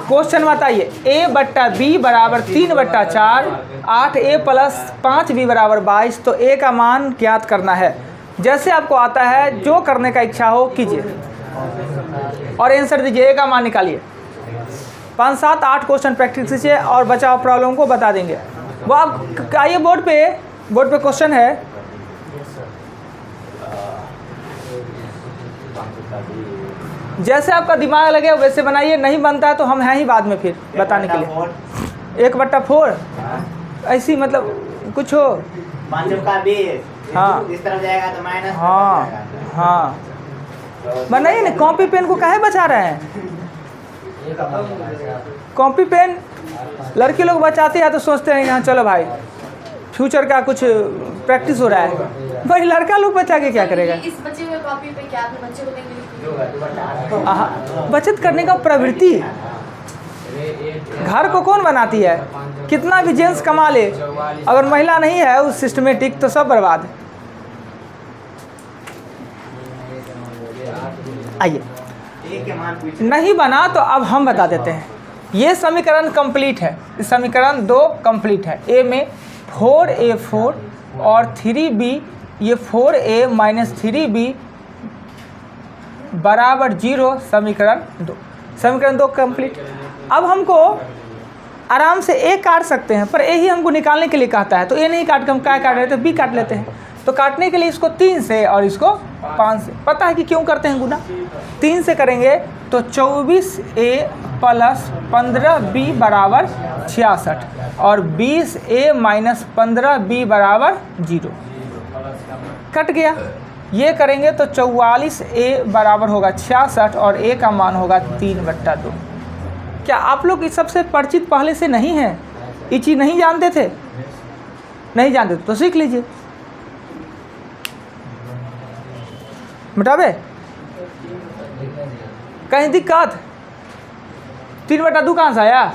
Question बताइए a बट्टा B बराबर 3/4, 8a प्लस 5b बराबर 22। तो a का मान ज्ञात करना है। जैसे आपको आता है जो करने का इच्छा हो कीजिए और आंसर दीजिए। a का मान निकालिए। 5, 7, 8 क्वेश्चन प्रैक्टिस कीजिए और बचाव प्रॉब्लम को बता देंगे। वो आप आइए बोर्ड पे क्वेश्चन है। जैसे आपका दिमाग लगे वैसे बनाइए, नहीं बनता है तो हम हैं ही बाद में फिर बताने के लिए। 1/4 ऐसी मतलब कुछ हो। 5 का 20 हाँ इस तरफ जाएगा तो माइनस। हाँ बनाइए ना। कॉपी पेन को काहे बचा रहे हैं? कॉपी पेन लड़के लोग बचाते हैं तो सोचते हैं यहाँ चलो भाई फ्यूचर का कुछ प्रैक्टिस हो रहा है। भाई लड़का लोग बचा के क्या करेगा? इस बचे हुए कॉपी पे क्या अपने बच्चे को देंगे? बचत करने का प्रवृत्ति घर को कौन बनाती है? कितना भी जेंट्स कमा ले, अगर महिला नहीं है उस सिस्टमेटिक तो सब बर्बाद। आइए नहीं बना तो अब हम बता देते हैं। ये समीकरण कंप्लीट है। इस समीकरण 2 कंप्लीट है। ए में 4a4 और 3b, ये 4a माइनस 3b बराबर 0। समीकरण 2 कंप्लीट। अब हमको आराम से ए काट सकते हैं, पर ए ही हमको निकालने के लिए कहता है तो ए नहीं काट के हम क्या काट रहे थे? बी काट लेते हैं। तो काटने के लिए इसको 3 से और इसको 5 से। पता है कि क्यों करते हैं गुना? 3 से करेंगे तो 24a प्लस 15b बराबर 66 और 20a माइनस 15b बराबर 0। कट गया। ये करेंगे तो 44a बराबर होगा 66 और a का मान होगा 3/2। क्या आप लोग इस सबसे परिचित पहले से नहीं हैं? ये चीज़ नहीं जानते थे? नहीं जानते तो सीख लीजिए। मिटाबे कहीं दिक्कत? 3/2 कहाँ से आया?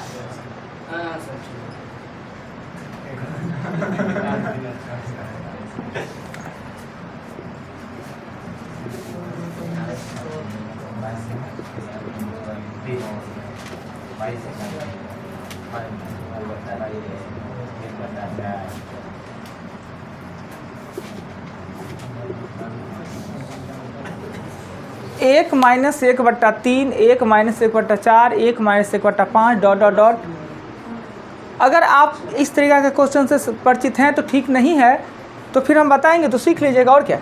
एक minus 1/3, 1 minus 1/4, 1 minus 1/5 dot dot dot. अगर आप इस तरीक़ा के क्वेश्चन से परिचित हैं तो ठीक नहीं है, तो फिर हम बताएंगे तो सीख लीजिएगा। और क्या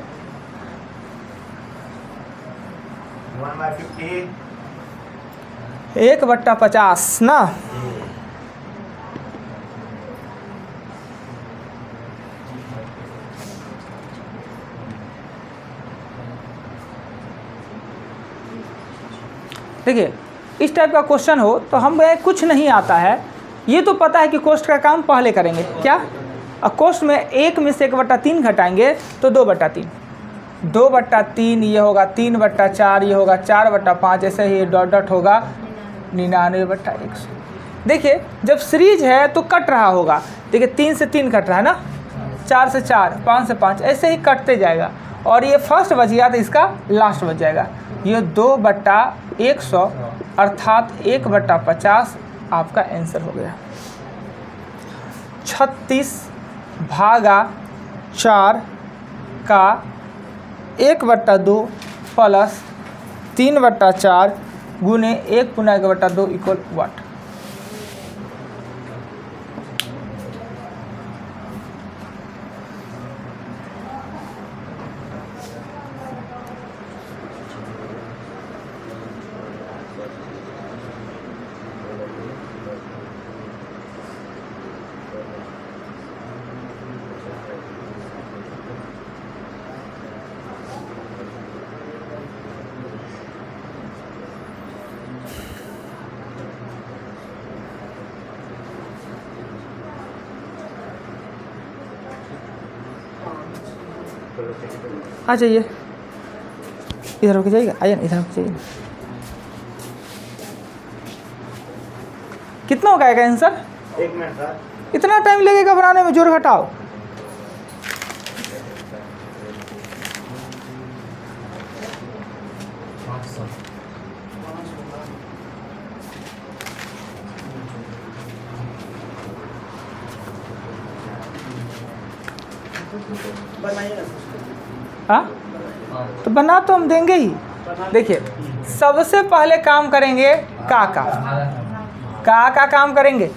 1/50 ना। देखिए इस टाइप का क्वेश्चन हो तो हम कुछ नहीं आता है, ये तो पता है कि कोष्ठ का काम पहले करेंगे। क्या? और कोष्ठ में 1 में से 1/3 घटाएंगे तो 2/3। 2/3 ये होगा 3/4, ये होगा 4/5, ऐसे ही डॉट डॉट होगा 99/100। देखिए जब सीरीज है तो कट रहा होगा। देखिए 3 से 3 कट रहा है ना, 4 से 4, 5 से 5, ऐसे ही कटते जाएगा और ये फर्स्ट बच गया तो इसका लास्ट बच जाएगा। ये 2/100 अर्थात 1/50 आपका आंसर हो गया। 36/4 का 1/2 प्लस 3/4 गुने 1/1/2 इक्वल वाट? आ जाइए, इधर होके जाइएगा। आइए ना, इधर होके जाइए। कितना हो गया आंसर? 1 minute sir. इतना टाइम लगेगा बनाने में? जोर घटाओ। बनाइए ना। हाँ, तो बना तो हम देंगे ही। देखिए, सबसे पहले काम करेंगे का काम करेंगे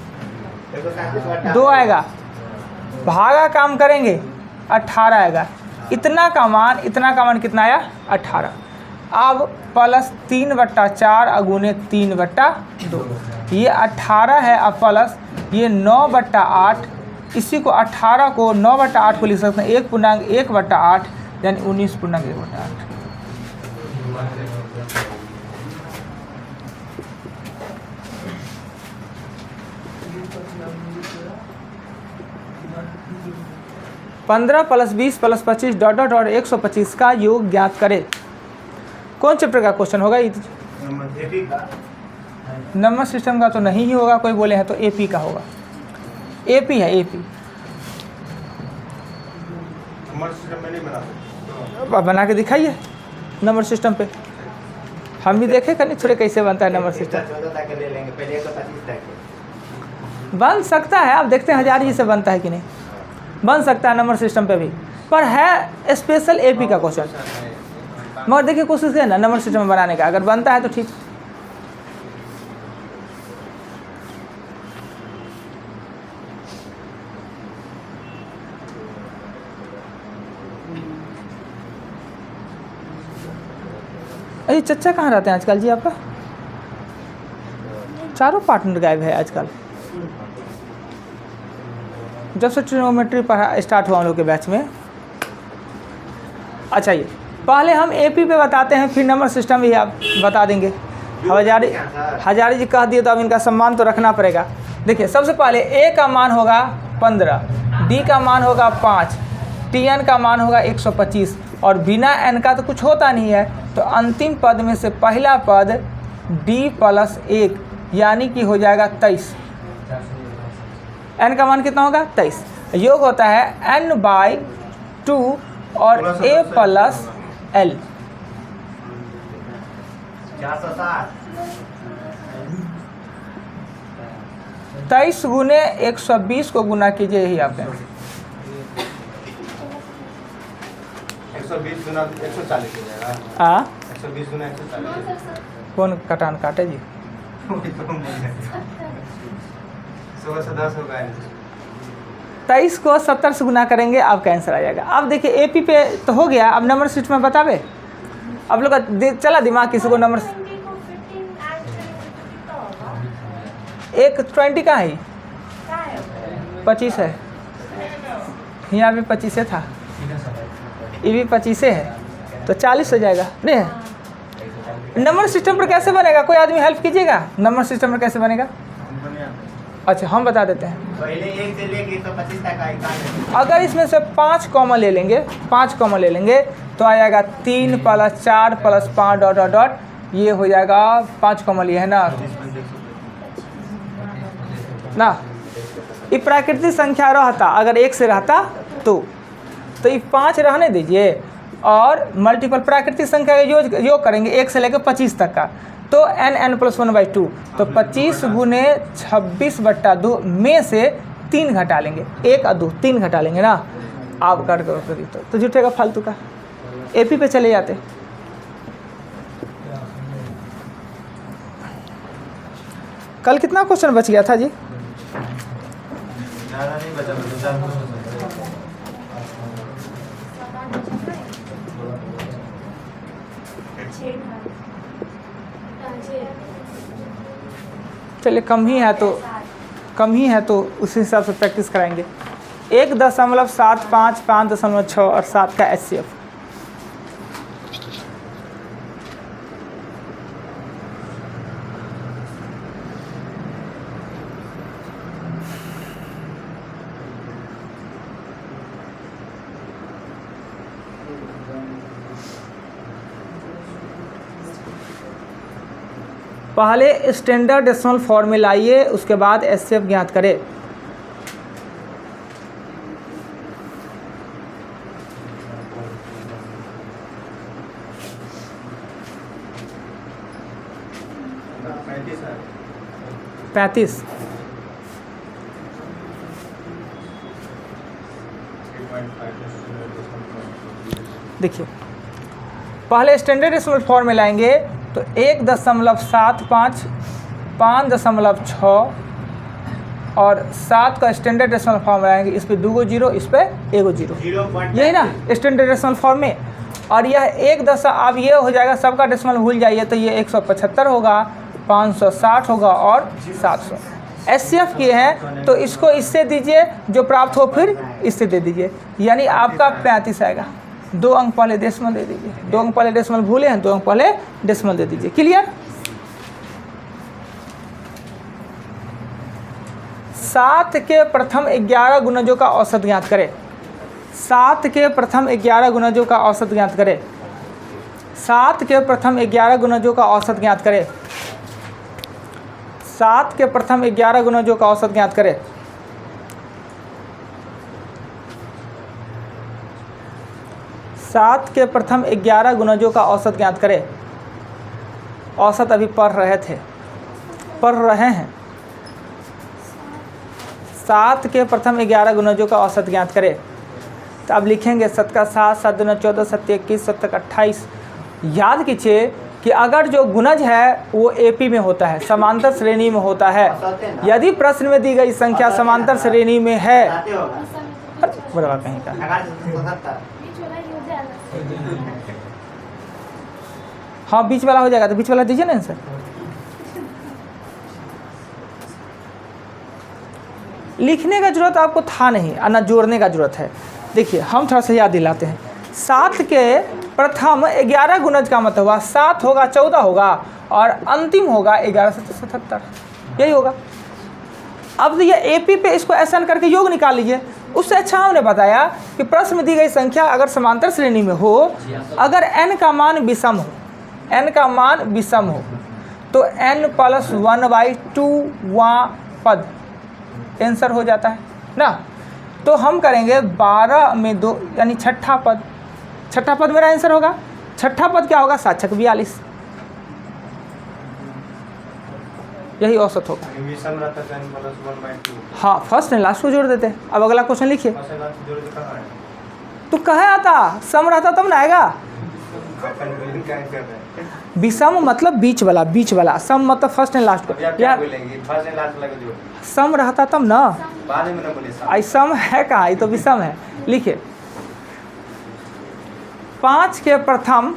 2 आएगा, भागा काम करेंगे 18 आएगा। इतना का मान कितना आया 18। अब प्लस 3/4 अगुने 3/2, ये 18 है। अब प्लस ये 9/8, इसी को 18 को 9/8 को लिख सकते हैं 1.1/8 यानी 19.1/8। पंद्रह प्लस 20 प्लस 25 डॉट डॉट और 125 का योग ज्ञात करें। कौन चैप्टर का क्वेश्चन होगा? एपी का नंबर सिस्टम का तो नहीं ही होगा, कोई बोले हैं तो एपी का होगा। एपी है, एपी नंबर सिस्टम में नहीं बना सकते। अब बना के दिखाइए नंबर सिस्टम पे, हम भी देखे कहीं थोड़े कैसे बनता है नंबर सिस्टम। 14 तक ले लेंगे, पहले 125 तक बन सकता है, आप देखते हैं 1000 जी से बनता है कि नहीं, बन सकता है नंबर सिस्टम पे भी, पर है स्पेशल एपी का क्वेश्चन। मगर देखिए कोशिश है ना नंबर सिस्टम में बनाने का, अगर बनता है तो ठीक। अरे चच्चा कहाँ रहते हैं आजकल जी? आपका चारों पार्टनर गायब है आजकल। जब से ट्रिग्नोमेट्री पढ़ा स्टार्ट हुआ हम लोग के बैच में। अच्छा, ये पहले हम एपी पे बताते हैं, फिर नंबर सिस्टम भी आप बता देंगे। हजारी जी कह दिए तो अब इनका सम्मान तो रखना पड़ेगा। देखिए, सबसे पहले ए का मान होगा 15, डी का मान होगा 5, टी एन का मान होगा 125 और बिना एन का तो कुछ होता नहीं है। तो अंतिम पद में से पहला पद डी प्लस 1 यानी कि हो जाएगा 23। एन का मान कितना होगा 23। योग होता है n/2 और a प्लस एल। 460 23 गुने 120 को गुना कीजिए, यही आपके 120 गुना 140 हो जाएगा। 120 गुना 140 कौन कटान काटे जी? 100 से 10 होगा। 23 को 70 से गुना करेंगे, आपका आंसर आ जाएगा। अब देखिए एपी पे तो हो गया, अब नंबर सिस्टम में बतावे। अब लोग का चला दिमाग किसी को नंबर 20 का है, 25 है, यहाँ भी 25 था, ये भी 25 है, तो 40 हो जाएगा। नहीं है नंबर सिस्टम पर कैसे बनेगा? कोई आदमी हेल्प कीजिएगा, नंबर सिस्टम पर कैसे बनेगा? अच्छा, हम बता देते हैं। पहले 1 से लेके 125 तक आएगा। अगर इसमें से 5 कॉमन ले लेंगे, 5 कॉमन ले लेंगे तो आ जाएगा 3 plus 4 plus 5 dot dot dot, ये हो जाएगा 5 कॉमन लिए है ना। ये प्राकृतिक संख्या रहता, अगर 1 से रहता तो ये 5 रहने दीजिए और मल्टीपल प्राकृतिक संख्या का योग करेंगे 1 से लेकर 25 तक का, तो n + 1/2, तो 25 गुने 26/2 में से 3 घटा लेंगे, 1 और 2 3 घटा लेंगे ना। आप काट करो तो जुटेगा फालतू का। एपी पे चले जाते। कल कितना क्वेश्चन बच गया था जी? ज़्यादा नहीं बचा। चलिए कम ही है तो उस हिसाब से प्रैक्टिस कराएंगे। 1.75, 5.6 और 7 का HCF। पहले स्टैंडर्ड डेसिमल फॉर्म में लाइए, उसके बाद HCF ज्ञात करें। पैंतीस देखिए पहले स्टैंडर्ड डेसिमल फॉर्म में लाएंगे तो 1.75, 5.6 और 7 का स्टैंडर्ड डेसिमल फॉर्म लाएंगे। इस पे 2 जीरो, इस पे 1 जीरो, यही ना स्टैंडर्ड डेसिमल फॉर्म में। और यह 1 अब ये हो जाएगा, सबका डेसिमल भूल जाइए, तो ये 175 होगा, 560 होगा और 700। एचसीएफ किए हैं तो इसको इससे दीजिए, जो प्राप्त हो फिर इससे दे दीजिए, यानी आपका 35 आएगा। 2 अंक पहले डेसिमल दे दीजिए, 2 अंक पहले डेसिमल भूले हैं, 2 अंक पहले डेसिमल दे दीजिए। क्लियर? 7 के प्रथम 11 गुणजों का औसत ज्ञात करें। 7 के प्रथम 11 गुणजों का औसत ज्ञात करें। 7 के प्रथम 11 गुणजों का औसत ज्ञात करें। 7 के प्रथम 11 गुणजों का औसत ज्ञात करें। 7 के प्रथम 11 गुणजों का औसत ज्ञात करें। औसत अभी पढ़ रहे हैं। 7 के प्रथम 11 गुणजों का औसत ज्ञात करें। तो अब लिखेंगे 7 का 7, 7 दूना 14, 7 21, 7 तक 28। याद कीजिए कि अगर जो गुणज है वो एपी में होता है, समांतर श्रेणी में होता है। यदि प्रश्न में दी गई संख्या समांतर श्रेणी में है, बराबर कहीं का, हाँ बीच वाला हो जाएगा, तो बीच वाला दीजिए ना आंसर। लिखने का जरूरत आपको था नहीं, ना जोड़ने का जरूरत है। देखिए हम थोड़ा सा याद दिलाते हैं। 7 के प्रथम 11 गुणज का मतलब हुआ 7 होगा, 14 होगा और अंतिम होगा 1177, यही होगा। अब ये एपी पे इसको आसान करके योग निकाल लीजिए। उससे अच्छा हमने बताया कि प्रश्न में दी गई संख्या अगर समांतर श्रेणी में हो, अगर n का मान विषम हो, n का मान विषम हो तो n+1/2 पद आंसर हो जाता है ना। तो हम करेंगे 12 में 2 यानी छठा पद। छठा पद मेरा आंसर होगा। छठा पद क्या होगा? 7 छक 42, यही औसत होगा। हाँ फर्स्ट एंड लास्ट को जोड़ देते हैं। अब अगला क्वेश्चन लिखिए। तो कहे आता सम रहता तब ना आएगा। विषम मतलब बीच वाला, बीच वाला। सम मतलब फर्स्ट एंड लास्ट को। यार सम रहता तब ना, आई सम है कहाँ, ये तो विषम है। लिखिए 5 के प्रथम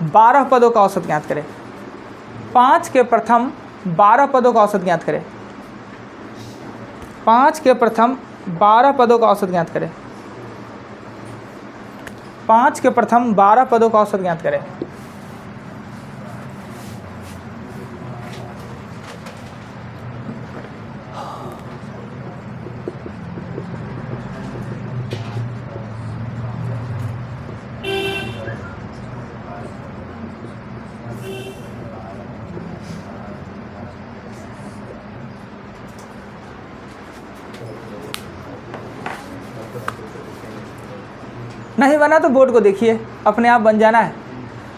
12 पदों का औसत ज्ञात करें। 5 के प्रथम 12 पदों का औसत ज्ञात करें। 5 के प्रथम 12 पदों का औसत ज्ञात करें। 5 के प्रथम 12 पदों का औसत ज्ञात करें। नहीं बना तो बोर्ड को देखिए, अपने आप बन जाना है।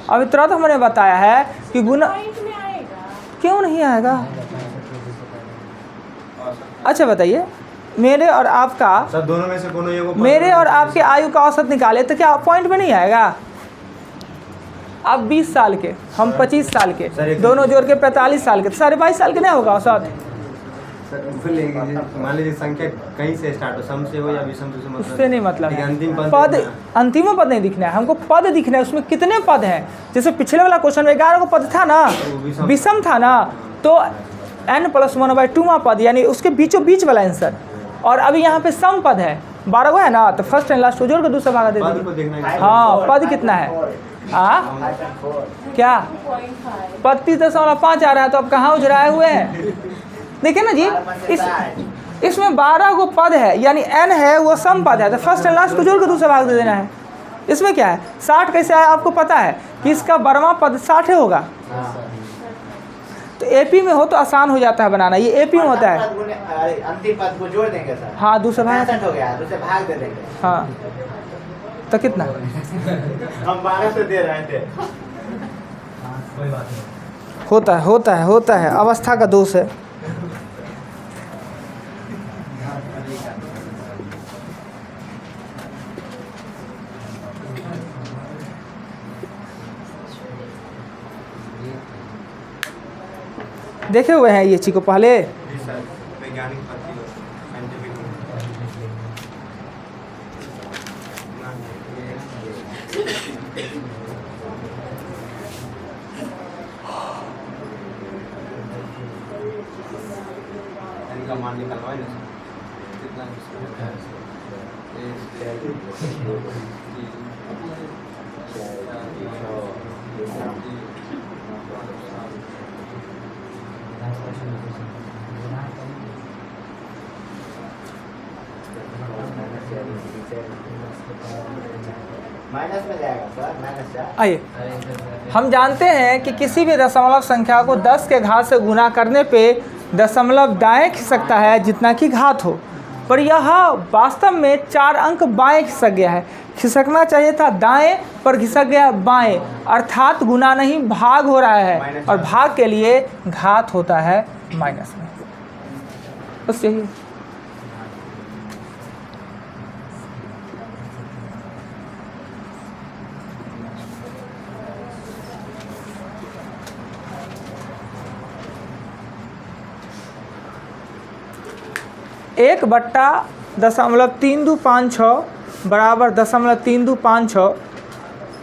अभी तुरंत हमने बताया है कि गुना क्यों नहीं आएगा। अच्छा बताइए, मेरे और आपका, सब दोनों में से कोनो एगो, मेरे और आपके आयु का औसत निकाले तो क्या पॉइंट में नहीं आएगा? आप 20 साल के, हम 25 साल के, दोनों जोड़ के 45 साल के, तो साढ़े 22 साल के नहीं होगा औसत। मान लीजिए संख्या कहीं से स्टार्ट हो, सम से हो या विषम से, उससे नहीं मतलब है। अंतिम पद, अंतिम पद नहीं दिखना है हमको, पद दिखना है। उसमें कितने पद हैं? जैसे पिछले वाला क्वेश्चन में 11 को पद था ना, विषम था ना, तो n+1/2 पद यानी उसके बीचों बीच वाला आंसर। और अभी यहाँ पे सम पद है, 12 है ना, तो फर्स्ट एंड लास्ट को जोड़ के दूसरा भागा दे दीजिए। हाँ पद कितना है? क्या 35.5 आ रहा है, तो अब कहाँ उजराए हुए हैं? देखिए ना जी, इसमें 12 को पद है, यानी n है वो सम पद है, तो फर्स्ट एंड लास्ट को जोड़ के दूसरा भाग दे देना है। इसमें क्या है? 60 कैसे आया आपको पता है कि इसका 12वां पद 60 होगा। तो एपी में हो तो आसान हो जाता है बनाना, ये एपी में होता है। अंतिम पद को जोड़ देंगे सर। हाँ दूसरा भाग हो गया, दूसरे भाग दे देंगे। हाँ तो कितना? हम 12 से दे रहे थे। होता है, अवस्था का दोष है। देखे हुए हैं ये चीज़ को पहले? जी सर, वैज्ञानिक पद्धति हो, साइंटिफिक इनका मान निकलवाए ना सर, कितना माइनस में जाएगा सर, माइनस जा। आइए, हम जानते हैं कि किसी भी दशमलव संख्या को 10 के घात से गुना करने पे दशमलव दाएं खिसकता है जितना कि घात हो, पर यह वास्तव में 4 अंक बाएं खिसक गया है। खिसकना चाहिए था दाएं पर खिसक गया बाएं, अर्थात गुना नहीं भाग हो रहा है, और भाग के लिए घात होता है माइनस में। बस यही। एक बट्टा 0.3256 बराबर 0.3256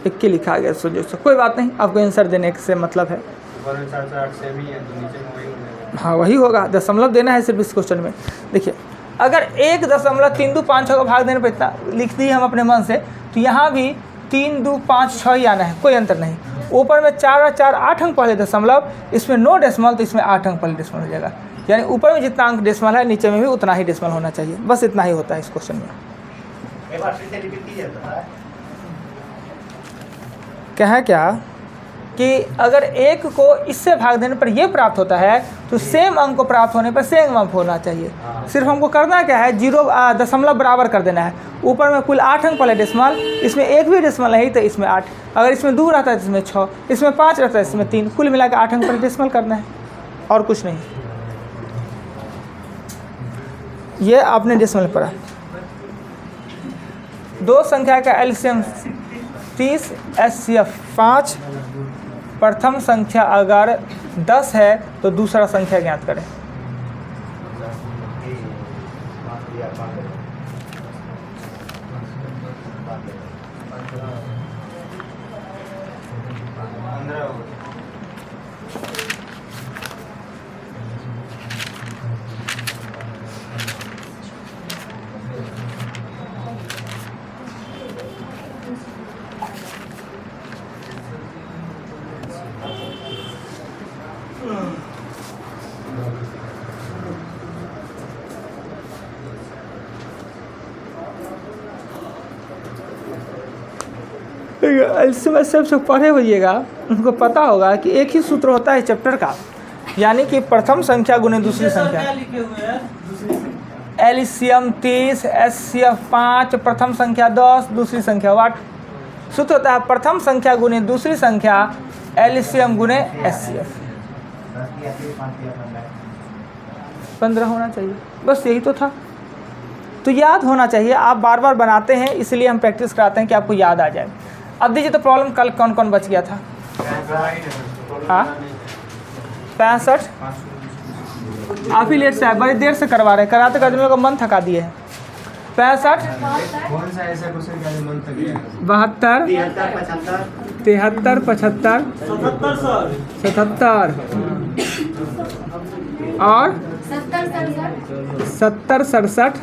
इक्की लिखा गया सोचो। कोई बात नहीं, आपको आंसर देने से मतलब है। ऊपर में 4 सेम ही है, तो नीचे में वही हो जाएगा। हाँ वही होगा, दशमलव देना है सिर्फ इस क्वेश्चन में। देखिए, अगर 1.3256 को भाग देने पर इतना लिख दिए हम अपने मन से, तो यहाँ भी 3256 ही आना है, कोई अंतर नहीं। ऊपर में 4 और 4 8 अंक पहले दशमलव, इसमें 9 डेसिमल, तो इसमें 8 अंक पहले डेसिमल हो जाएगा। यानी ऊपर में जितना अंक डेसिमल है नीचे में भी उतना ही डेसिमल होना चाहिए। बस इतना ही होता है इस क्वेश्चन में। एक बार फिर से रिपीट कीजिए सर। क्या है क्या कि अगर एक को इससे भाग देने पर ये प्राप्त होता है, तो सेम अंक को प्राप्त होने पर सेम अंक होना चाहिए। सिर्फ हमको करना क्या है, 0 दशमलव बराबर कर देना है। ऊपर में कुल 8 अंक पहले डेसिमल, इसमें एक भी डेसिमल नहीं तो इसमें 8, अगर इसमें 2 रहता है तो इसमें 6, इसमें 5 रहता है इसमें 3, कुल मिला के 8 अंक पहले डेसिमल करना है, और कुछ नहीं। ये आपने डेसिमल पढ़ा। दो संख्या का एलसीएम 30, एचसीएफ 5। प्रथम संख्या अगर 10 है तो दूसरा संख्या ज्ञात करें। एलसीएम सबसे पढ़े होइएगा, उनको पता होगा कि एक ही सूत्र होता है चैप्टर का, यानी कि प्रथम संख्या गुने दूसरी संख्या। एलसीएम 30, एचसीएफ 5, प्रथम संख्या 10, दूसरी संख्या 8। सूत्र होता है प्रथम संख्या गुने दूसरी संख्या, एलसीएम गुने एचसीएफ। 15 होना चाहिए, बस यही तो था। तो याद होना चाहिए, आप बार बार बनाते हैं इसलिए हम प्रैक्टिस कराते हैं कि आपको याद आ जाए। अब दीजिए तो प्रॉब्लम कल कौन कौन बच गया था? हाँ 65। आप ही लेट से आए, बड़ी देर से करवा रहे हैं, कराते कराते लोगों का मन थका दिए हैं। 65, कौन सा ऐसा क्वेश्चन का मन तक गया? 72, 73, 75, 77 और 70, 67,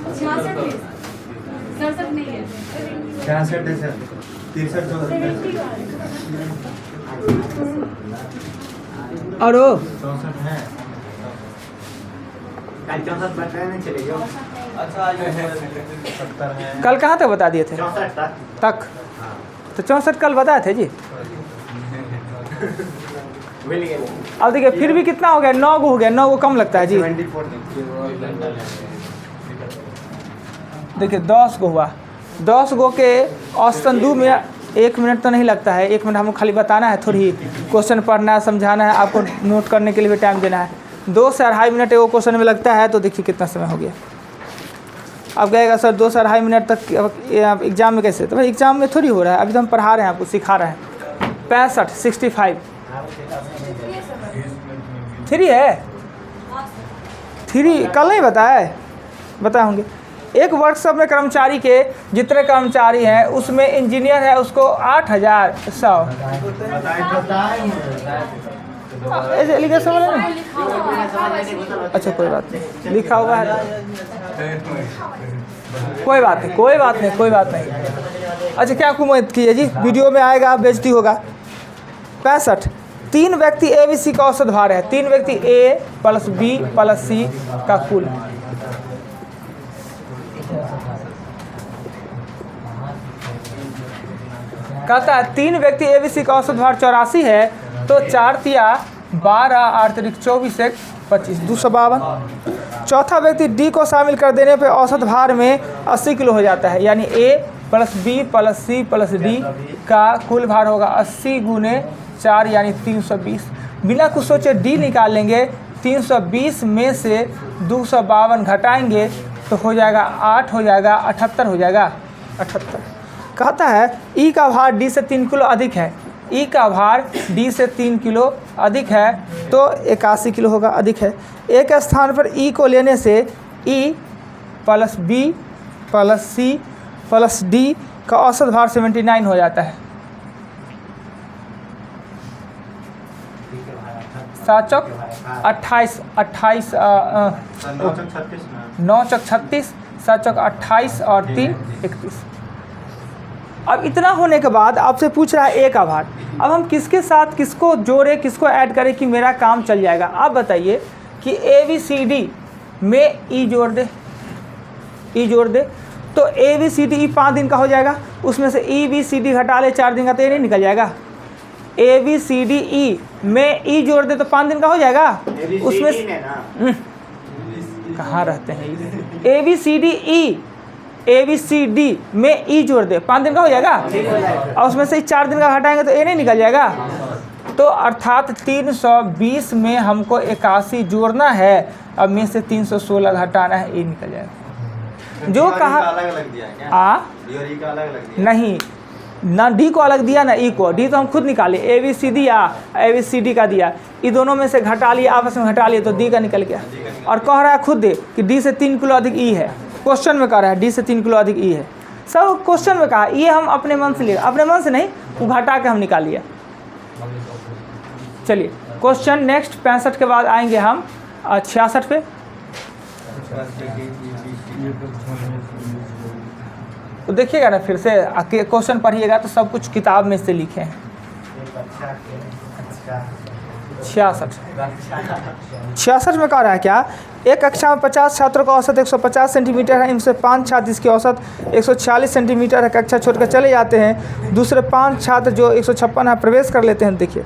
67 नहीं है, 66 है सर, 63 और वो 64 है। कल 64 बटन नहीं चलेगा। अच्छा 70 है। कल कहाँ तक बता दिए थे? 64 तक। तो 64 कल बताए थे जी। भूल गए। अब देखिए फिर भी कितना हो गया, 9 गो हो गया। 9 गो कम लगता है जी। 74 देखिए 10 गो हुआ। 10 गो के औसतन 2 मिनट, 1 मिनट तो नहीं लगता है। 1 मिनट हमको खाली बताना है, थोड़ी क्वेश्चन पढ़ना है, समझाना है, आपको नोट करने के लिए भी टाइम देना है। 2 से 2.5 मिनट एगो क्वेश्चन में लगता है, तो देखिए कितना समय हो गया। अब कहेगा सर 2 से 2.5 मिनट तक एग्जाम में कैसे? तो भाई एग्जाम में थोड़ी हो रहा है, अभी तो हम पढ़ा रहे हैं, आपको सिखा रहे हैं। 65, 65, 3 है, 3 कल नहीं बताए, बताए होंगे। एक वर्कशॉप में कर्मचारी के जितने कर्मचारी हैं उसमें इंजीनियर है उसको 8,100 ऐसे लिखा समझ नहीं। अच्छा कोई बात नहीं, लिखा हुआ है कोई बात नहीं, कोई बात नहीं, कोई बात नहीं। अच्छा क्या कुमत की है जी, वीडियो में आएगा, बेइज्जती होगा। 65 3 व्यक्ति ए बी सी का औसत भार है, 3 व्यक्ति ए प्लस बी प्लस सी का कुल। कहता है 3 व्यक्ति ए बी सी का औसत भार 84 है, तो 4 तिया 12 8 तिरिक 24 1 25 252। चौथा व्यक्ति डी को शामिल कर देने पर औसत भार में 80 किलो हो जाता है, यानी a plus B plus C plus D का कुल भार होगा 80 गुने 4 यानी 320। बिना कुछ सोचे डी निकाल लेंगे, 320 में से 252 घटाएंगे तो हो जाएगा 8 हो जाएगा 78 हो जाएगा 78। कहता है ई का भार डी से 3 किलो अधिक है, ई का भार डी से 3 किलो अधिक है तो 81 किलो होगा, अधिक है। एक स्थान पर ई को लेने से ई प्लस बी प्लस सी प्लस डी का औसत भार 79 हो जाता है। 7 चौक 28 28 9 चौक 36 7 चौक 28 और 3 31। अब इतना होने के बाद आपसे पूछ रहा है ए का भार। अब हम किसके साथ किसको जोड़े किसको ऐड करें कि मेरा काम चल जाएगा। आप बताइए कि ए बी सी डी में ई जोड़ दे, ई जोड़ दे तो ए बी सी डी ई 5 दिन का हो जाएगा, उसमें से ई बी सी डी घटा ले 4 दिन का तो ये नहीं निकल जाएगा। ए बी सी डी ई में ई जोड़ दे तो 5 दिन का हो जाएगा, उसमें कहाँ रहते हैं A B C D E, A B C D में ई जोड़ दे 5 दिन का हो जाएगा, और उसमें से 4 दिन का घटाएंगे तो ए नहीं निकल जाएगा। तो अर्थात 320 में हमको 81 जोड़ना है, अब में से 316 घटाना है, ए निकल जाएगा। जो कहा अलग दिया है क्या? डी और ई का अलग दिया नहीं, ना डी को अलग दिया ना ई को, डी तो हम खुद निकाले, ए बी सी डी या ए बी सी डी का दिया, ये दोनों में से घटा लिए, आपस में घटा लिए तो डी का निकल गया। और कह रहा है खुद दे कि डी से 3 किलो अधिक ई है, क्वेश्चन में कह रहा है डी से 3 किलो अधिक ई है, सब क्वेश्चन में कहा, ये हम अपने मन से लिए, अपने मन से नहीं वो घटा के हम निकाल लिया। चलिए क्वेश्चन नेक्स्ट 65 के बाद आएंगे हम 66 पे। तो देखिएगा ना फिर से क्वेश्चन पढ़िएगा तो सब कुछ किताब में से लिखे हैं। 66 में कह रहा है क्या, एक कक्षा में 50 छात्रों का औसत 150 सेंटीमीटर है, इनसे 5 छात्र इसकी औसत 146 सेंटीमीटर है, कक्षा छोड़कर चले जाते हैं। दूसरे 5 छात्र जो 156 है प्रवेश कर लेते हैं। देखिए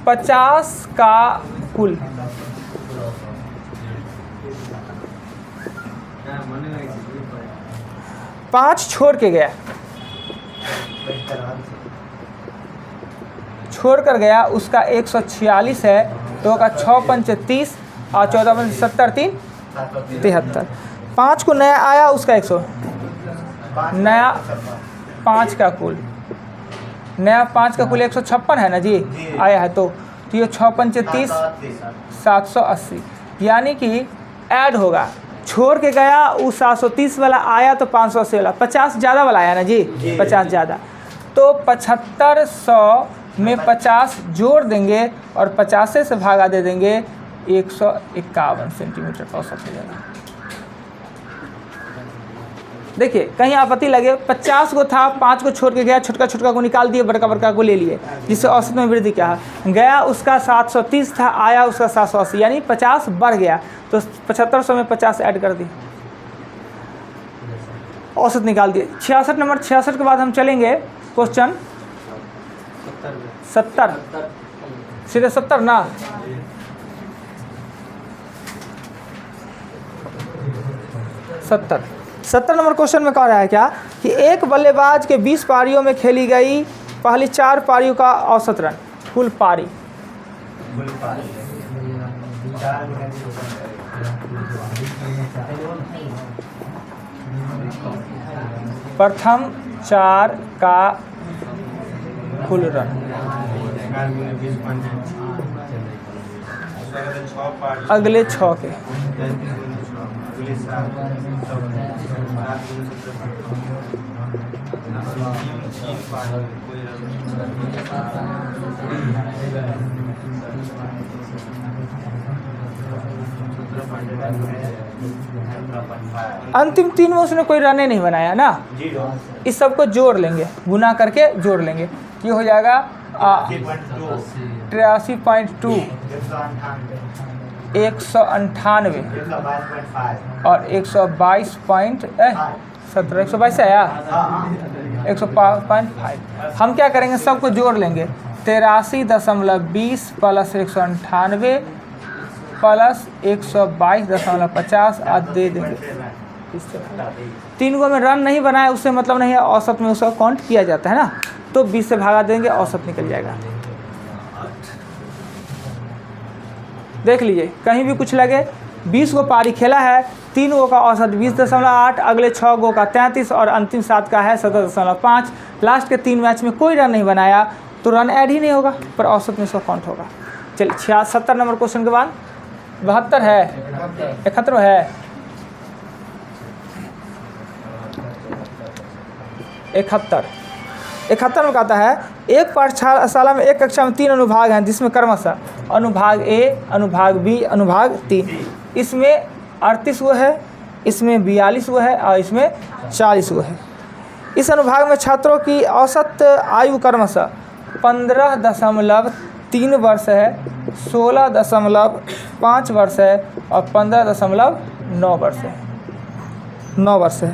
50 का कुल, पाँच छोड़ के गया, छोड़ कर गया, उसका 146 है तो का 6 पंच 30 और 14 पंच 70 3 73। 5 को नया आया उसका 100, नया 5 का कुल, नया 5 का कुल 156 है ना जी, आया है तो ये 6 पंच 30 780, यानी कि ऐड होगा, छोड़ के गया वो 730 वाला आया तो 580 वाला, 50 ज़्यादा वाला आया ना जी, 50 ज़्यादा, तो 7500 में 50 जोड़ देंगे और 50 से भागा दे देंगे, 151 सेंटीमीटर का औसत हो जाएगा। देखिए कहीं आपत्ति लगे, 50 को था, 5 को छोड़ के गया, छोटका छोटका को निकाल दिए, बड़का बड़का को ले लिए, जिससे औसत में वृद्धि क्या है, गया उसका 730 था, आया उसका 780, यानी 50 बढ़ गया, तो 7500 में 50 ऐड कर दिए, औसत निकाल दिए। 66 नंबर, 66 के बाद हम चलेंगे क्वेश्चन 70, सीधे 70 ना, सत्तर नंबर क्वेश्चन में कह रहा है क्या कि एक बल्लेबाज के 20 पारियों में खेली गई पहली 4 पारियों का औसत रन, कुल पारी, प्रथम 4 का कुल रन 20 पॉइंट छः पार्ट अगले 6 के। 10 दूनी 6 अगले 7 कोई अंतिम 3 में उसने कोई रन नहीं बनाया ना। इस सब को जोड़ लेंगे, गुना करके जोड़ लेंगे, ये हो जाएगा 83.2 198 और 122.17 122 से आया 105.5। हम क्या करेंगे, सबको जोड़ लेंगे, 83.20 प्लस 198 प्लस 122.50 आज दे देंगे। इस तरह 3 गो में रन नहीं बनाया उससे मतलब नहीं है, औसत में उसका काउंट किया जाता है ना, तो 20 से भागा देंगे, औसत निकल जाएगा। देख लीजिए, कहीं भी कुछ लगे, 20 गो पारी खेला है, 3 गो का औसत 20.8, अगले 6 गो का 33 और अंतिम 7 का है 17.5। लास्ट के 3 मैच में कोई रन नहीं बनाया तो रन ऐड ही नहीं होगा, पर औसत में इसका काउंट होगा। चलिए 76 नंबर क्वेश्चन के बाद 72 है, 71 है, 71 में कहता है एक पाठशाला में एक कक्षा में 3 अनुभाग हैं जिसमें क्रमशः अनुभाग ए, अनुभाग बी, अनुभाग 3। इसमें 38 वो है, इसमें 42 वो है और इसमें 40 वो है। इस अनुभाग में छात्रों की औसत आयु क्रमशः 15.3 वर्ष है, 16.5 वर्ष है और 15.9 वर्ष है। 9 वर्ष है।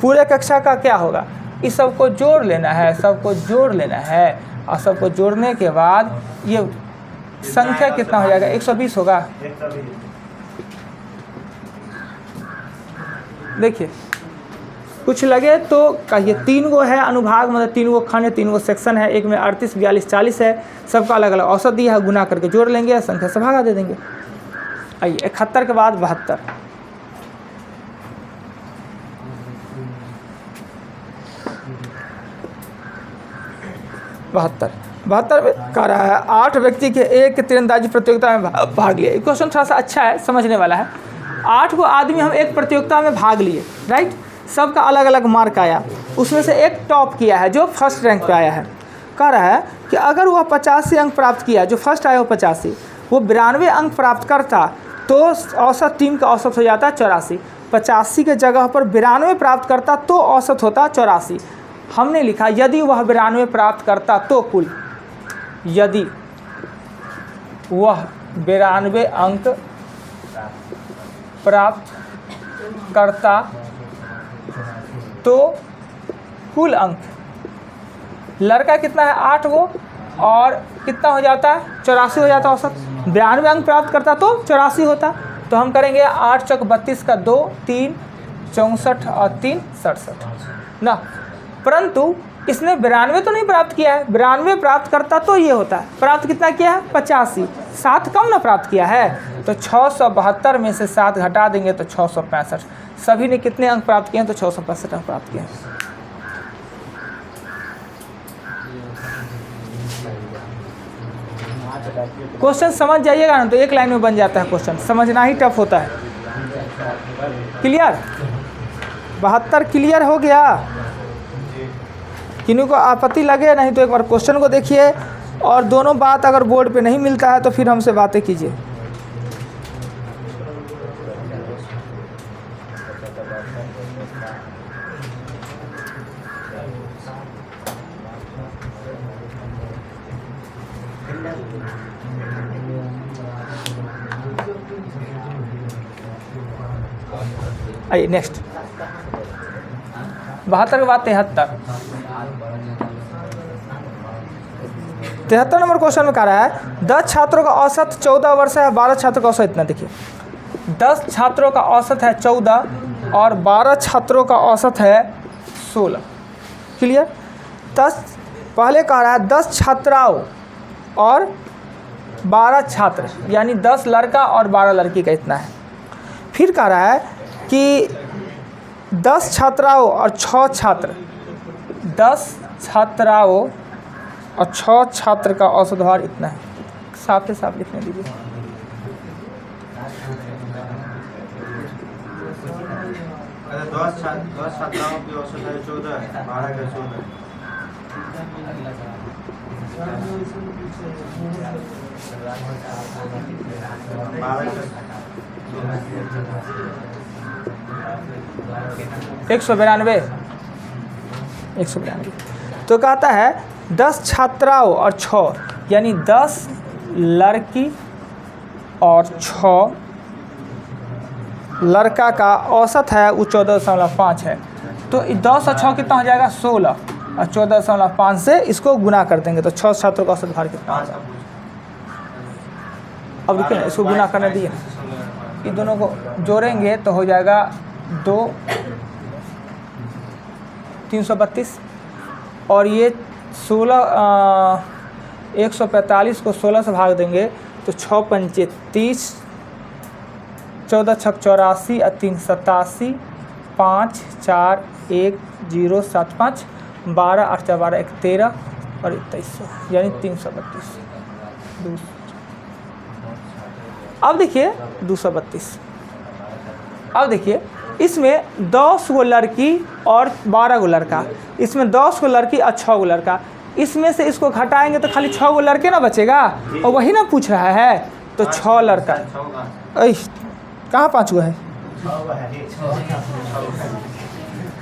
पूरे कक्षा का क्या होगा, इस सबको जोड़ लेना है, सबको जोड़ लेना है और सबको जोड़ने के बाद ये संख्या कितना हो जाएगा, 120 होगा। देखिए कुछ लगे तो कहिए। 3 गो है अनुभाग, मतलब 3 गो खंड, 3 गो सेक्शन है, एक में 38, 42, 40 है, सबका अलग अलग औसत दिया है, गुना करके जोड़ लेंगे, संख्या से भागा दे देंगे। आइए 71 के बाद 72। बहत्तर में कह रहा है 8 व्यक्ति के एक तीरंदाजी प्रतियोगिता में भाग लिए। क्वेश्चन थोड़ा सा अच्छा है, समझने वाला है। 8 गो आदमी हम एक प्रतियोगिता में भाग लिए, राइट, सबका अलग अलग मार्क आया, उसमें से एक टॉप किया है जो फर्स्ट रैंक पे आया है। कह रहा है कि अगर वह 85 अंक प्राप्त किया, जो फर्स्ट आया वो 85, वो 92 अंक प्राप्त करता तो औसत टीम का औसत हो जाता 84। 85 के जगह पर 92 प्राप्त करता तो औसत होता 84। हमने लिखा यदि वह 92 प्राप्त करता तो कुल, यदि वह 92 अंक प्राप्त करता तो कुल अंक, लड़का कितना है 8 गो और कितना हो जाता है 84 हो जाता औसत। 92 अंक प्राप्त करता तो 84 होता। तो हम करेंगे 8 चौक 32 का 2, 3 64 और 3 67 ना, परंतु इसने 92 तो नहीं प्राप्त किया है। 92 प्राप्त करता तो ये होता है, प्राप्त कितना किया है 85, 7 कम ना प्राप्त किया है, तो 672 में से 7 घटा देंगे तो 665। सभी ने कितने अंक प्राप्त किए हैं, तो 665 अंक प्राप्त किए हैं। क्वेश्चन समझ जाइएगा ना तो एक लाइन में बन जाता है क्वेश्चन, समझना ही टफ होता है। क्लियर, 72 क्लियर हो गया। किन्हीं को आपत्ति लगे नहीं तो एक बार क्वेश्चन को देखिए, और दोनों बात अगर बोर्ड पे नहीं मिलता है तो फिर हमसे बातें कीजिए। आइए नेक्स्ट 72 के बाद 73 नंबर क्वेश्चन में कह रहा है 10 छात्रों का औसत 14 वर्ष है, 12 छात्रों का औसत इतना। देखिए 10 छात्रों का औसत है 14 और 12 छात्रों का औसत है 16। क्लियर, 10 पहले कह रहा है 10 छात्राओं और 12 छात्र, यानी 10 लड़का और 12 लड़की का इतना है। फिर कह रहा है कि 10 छात्राओं और 6 छात्र, 10 छात्राओं और 6 छात्र का औसत भार इतना है। साफ से साफ लिखने दीजिए। अरे 10 छात्राओं की औसत है 14 है, 12 का 14 192 तो कहता है 10 छात्राओं और 6 यानी 10 लड़की और 6 लड़का का औसत है वो 14.5 है। तो 10 और 6 कितना हो जाएगा 16 और 14.5 से इसको गुना कर देंगे तो 6 छात्रों का औसत भार कितना होगा। अब देखिए ना इसको गुना करने दिए, इन दोनों को जोड़ेंगे तो हो जाएगा 2 332 और ये 145 को 16 से भाग देंगे तो 6 पंचे 30, 14 छक 84 और 3 87, 5 4 1 0 7 5, 12 8 4 12 1 13 और 2300 यानी 332। अब देखिए 232। अब देखिए इसमें 10 गो लड़की और 12 गो लड़का, इसमें 10 गो लड़की और 6 गो लड़का, इसमें से इसको घटाएंगे तो खाली 6 गो लड़के ना बचेगा और वही ना पूछ रहा है। तो 6 लड़का कहाँ 5 गो है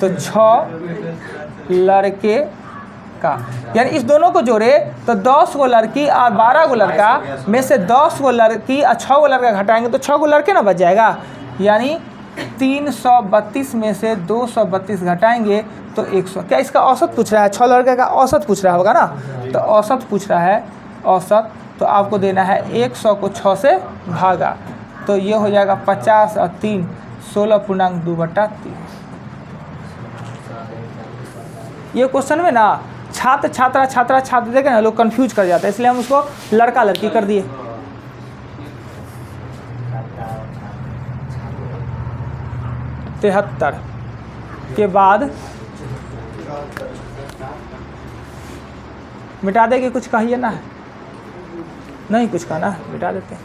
तो 6 लड़के का यानी इस दोनों को जोड़े तो 10 गो लड़की और 12 गो लड़का में से 10 गो लड़की और 6 गो लड़का घटाएंगे तो 6 गो लड़के ना बच जाएगा। यानी 332 में से 232 घटाएंगे तो 100। क्या इसका औसत पूछ रहा है? 6 लड़के का औसत पूछ रहा होगा ना। तो औसत पूछ रहा है, औसत तो आपको देना है 100 को 6 से भागा तो ये हो जाएगा 50 और 3 16.2/3। ये क्वेश्चन में ना छात्र छात्रा छात्रा छात्र देखे ना लोग कंफ्यूज कर जाते हैं, इसलिए हम उसको लड़का लड़की कर दिए। तिहत्तर के बाद मिटा देंगे, कुछ कहिए ना, नहीं कुछ कहना मिटा देते हैं।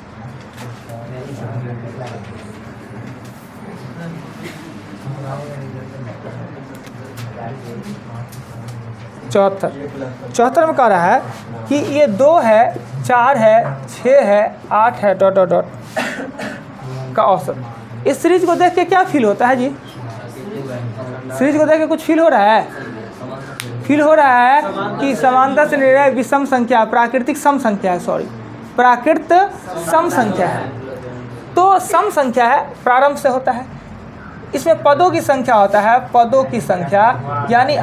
चौहत्तर में कह रहा है कि ये 2 है 4 है 6 है 8 है ... का औसत। इस सीरीज को देख के क्या फील होता है जी? सीरीज को देख के कुछ फील हो रहा है? फील हो रहा है कि समानता से निर्णय विषम संख्या, प्राकृतिक सम संख्या है, सॉरी प्राकृत सम संख्या है। तो सम संख्या है, प्रारंभ से होता है। इसमें पदों की संख्या होता है, पदों की संख्या यानी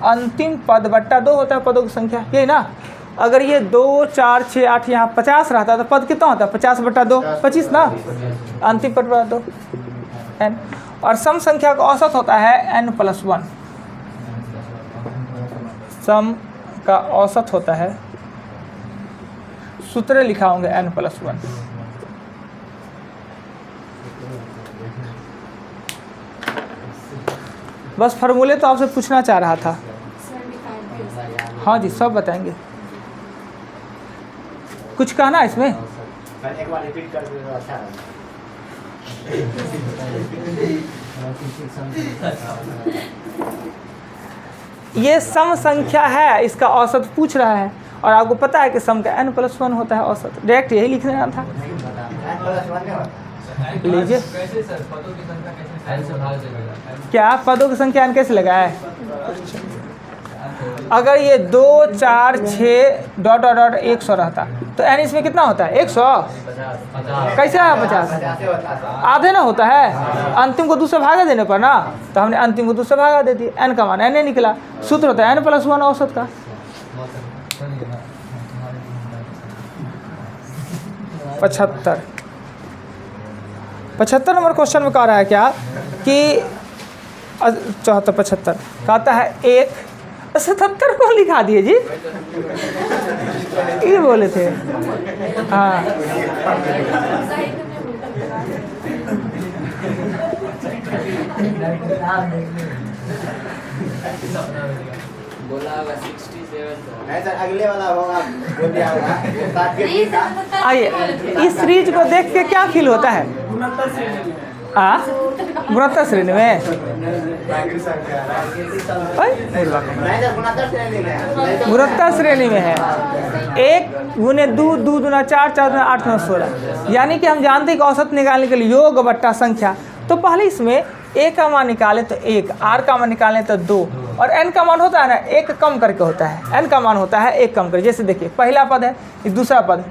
अंतिम पद बट्टा 2 होता है पदों की संख्या, यही ना। अगर ये 2 4 6 8 यहाँ 50 रहता तो पद कितना होता है? 50/2 25 ना, अंतिम पद बटा 2 n। और सम संख्या का औसत होता है n+1। सम का औसत होता है, सूत्र लिखा होंगे n+1। बस फार्मूले तो आपसे पूछना चाह रहा था। हाँ जी सब बताएंगे। कुछ कहना इसमें? एक बार रिपीट कर दो अच्छा है। ये सम संख्या है, इसका औसत पूछ रहा है और आपको पता है कि सम का n+1 होता है औसत। डायरेक्ट यही लिख देना था। लीजिए क्या पदों की संख्या n कैसे लगाए? अगर ये 2 4 6 ... 100 रहता तो n इसमें कितना होता है? 100 कैसे आया? 50 आधे ना होता है, अंतिम को 2 से भागा देने पर ना, तो हमने अंतिम को 2 से भागा दे दिया, n का मान n निकला। सूत्र होता है n+1 औसत का। 75 नंबर क्वेश्चन में कह रहा है क्या कि 75 कहता है 77 को लिखा दिए जी, ये बोले थे। हाँ बोला होगा 67 नहीं सर, अगले वाला होगा, बोल दिया होगा 7 के नहीं 20 सर, था। 77 आइए इस सीरीज को देख के क्या फील होता है? गुणोत्तर श्रेणी में प्राकृतिक संख्या है। भाई, नहीं सर, गुणोत्तर श्रेणी में है। गुणोत्तर श्रेणी में है। 1 गुने 2, 2 दूना 4, 4 दूना 8, 9, 16। यानी कि हम जानते हैं कि औसत निकालने के लिए योग बट्टा संख्या। तो पहले इसमें ए का मान निकाले तो 1, आर का मान निकालें तो 2, और एन का मान होता है ना 1 कम करके होता है। एन का मान होता है 1 कम करके। जैसे देखिए पहला पद है, ये दूसरा पद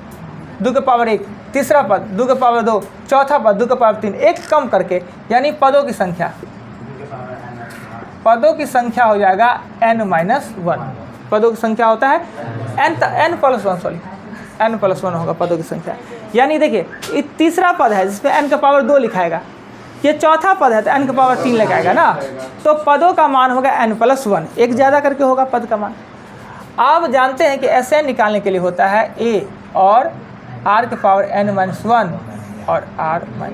2 के पावर 1, तीसरा पद 2 के पावर 2, चौथा पद 2 के पावर 3, 1 कम करके, यानी पदों की संख्या हो जाएगा n-1। पदों की संख्या होता है n+1 होगा पदों की संख्या। यानी देखिए ये तीसरा पद है जिसमें n का पावर 2 लिखाएगा, ये चौथा पद है तो n का पावर 3 लगाएगा ना, तो पदों का मान होगा n+1, एक ज़्यादा करके होगा पद का मान। आप जानते हैं कि Sn निकालने के लिए होता है a और r के पावर n-1 और r-1,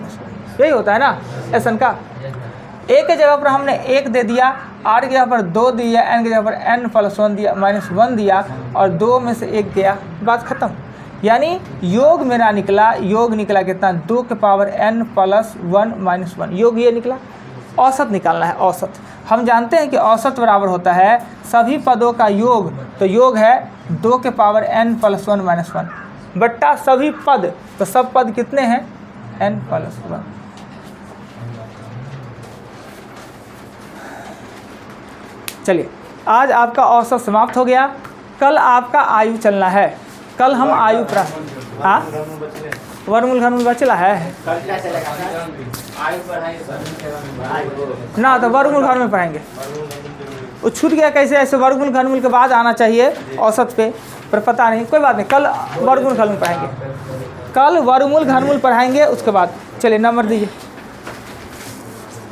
यही होता है ना Sn का। a के जगह पर हमने 1 दे दिया, r के जगह पर 2 दिया, n के जगह पर n+1 दिया, -1 दिया, और 2 में से 1 गया, बात खत्म। यानी योग मेरा निकला, योग निकला कितना? 2 के पावर n+1 -1, योग ये निकला। औसत निकालना है, औसत। हम जानते हैं कि औसत बराबर होता है सभी पदों का योग, तो योग है 2 के पावर n+1 -1 बट्टा सभी पद, तो सब पद कितने हैं? n+1। चलिए आज आपका औसत समाप्त हो गया। कल आपका आयु चलना है। कल हम आयु वर्गमूल घनमूल बचला है कल क्या चलेगा सर? आयु पढ़ाई सर। ना, तो वर्गमूल घनमूल पढ़ाएंगे। वो छूट गया कैसे? ऐसे वर्गमूल घनमूल के बाद आना चाहिए औसत पे, पर पता नहीं, कोई बात नहीं, कल वर्गमूल घनमूल पढ़ाएंगे। कल वर्गमूल घनमूल पढ़ाएंगे उसके बाद। चलिए नंबर दीजिए।